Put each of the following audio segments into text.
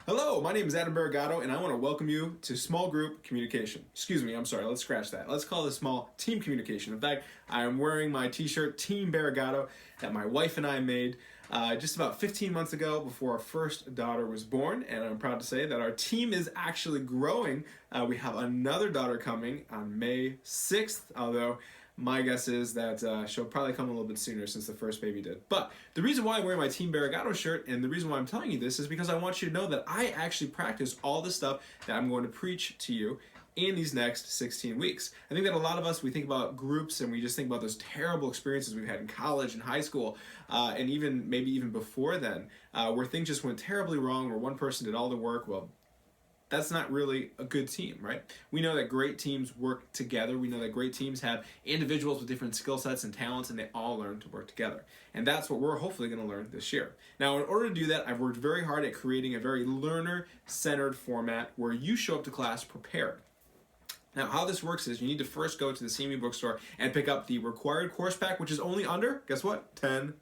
Hello, my name is Adam Barragato, and I want to welcome you to small group communication. Excuse me, I'm sorry, let's scratch that. Let's call this small team communication. In fact, I am wearing my t-shirt, Team Barragato, that my wife and I made just about 15 months ago before our first daughter was born, and I'm proud to say that our team is actually growing. We have another daughter coming on May 6th, although my guess is that she'll probably come a little bit sooner since the first baby did. But the reason why I'm wearing my Team Barragato shirt and the reason why I'm telling you this is because I want you to know that I actually practice all the stuff that I'm going to preach to you in these next 16 weeks. I think that a lot of us, we think about groups and we just think about those terrible experiences we've had in college and high school, and maybe even before then, where things just went terribly wrong, where one person did all the work. Well, that's not really a good team, right? We know that great teams work together. We know that great teams have individuals with different skill sets and talents, and they all learn to work together. And that's what we're hopefully going to learn this year. Now, in order to do that, I've worked very hard at creating a very learner-centered format where you show up to class prepared. Now, how this works is you need to first go to the CME bookstore and pick up the required course pack, which is only under, guess what? $10.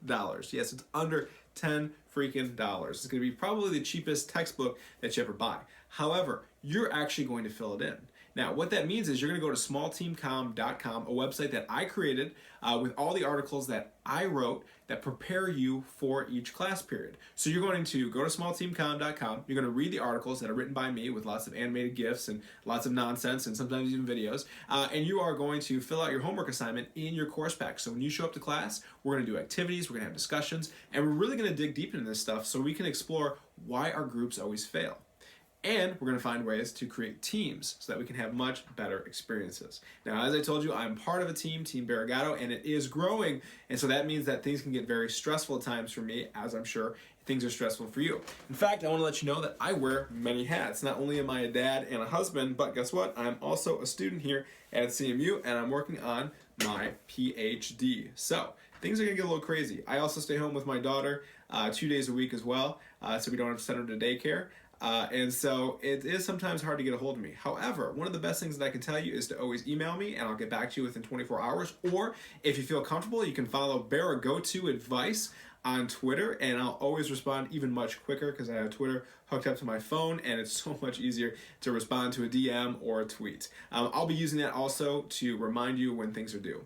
Yes, it's under $10 freaking dollars. It's going to be probably the cheapest textbook that you ever buy. However, you're actually going to fill it in. Now, what that means is you're going to go to smallteamcomm.com, a website that I created with all the articles that I wrote that prepare you for each class period. So you're going to go to smallteamcomm.com, you're going to read the articles that are written by me with lots of animated GIFs and lots of nonsense and sometimes even videos, and you are going to fill out your homework assignment in your course pack. So when you show up to class, we're going to do activities, we're going to have discussions, and we're really going to dig deep into this stuff so we can explore why our groups always fail. And we're going to find ways to create teams so that we can have much better experiences. Now, as I told you, I'm part of a team, Team Barragato, and it is growing. And so that means that things can get very stressful at times for me, as I'm sure things are stressful for you. In fact, I want to let you know that I wear many hats. Not only am I a dad and a husband, but guess what? I'm also a student here at CMU, and I'm working on my PhD. So things are going to get a little crazy. I also stay home with my daughter 2 days a week as well, so we don't have to send her to daycare. And so it is sometimes hard to get a hold of me. However, one of the best things that I can tell you is to always email me and I'll get back to you within 24 hours. Or if you feel comfortable, you can follow Barragato Advice on Twitter, and I'll always respond even much quicker because I have Twitter hooked up to my phone and it's so much easier to respond to a DM or a tweet. I'll be using that also to remind you when things are due.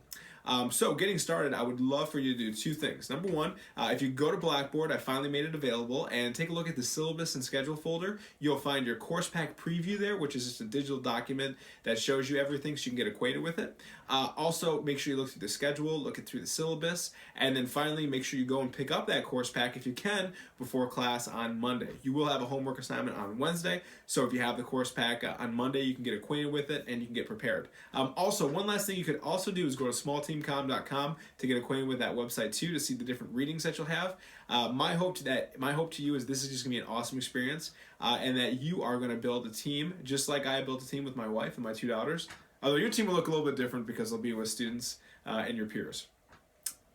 So getting started, I would love for you to do two things. Number one, if you go to Blackboard, I finally made it available, and take a look at the syllabus and schedule folder. You'll find your course pack preview there, which is just a digital document that shows you everything so you can get acquainted with it. Also, make sure you look through the schedule, look through the syllabus, and then finally make sure you go and pick up that course pack if you can before class on Monday. You will have a homework assignment on Wednesday, so if you have the course pack on Monday, you can get acquainted with it and you can get prepared. Also, one last thing you could also do is go to smallteamcomm.com to get acquainted with that website too, to see the different readings that you'll have. My hope to you is this is just going to be an awesome experience, and that you are going to build a team just like I built a team with my wife and my two daughters. Although your team will look a little bit different because they'll be with students and your peers.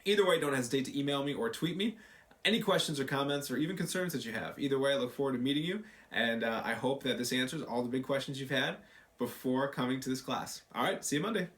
Either way, don't hesitate to email me or tweet me any questions or comments or even concerns that you have. Either way, I look forward to meeting you, and I hope that this answers all the big questions you've had before coming to this class. All right, see you Monday.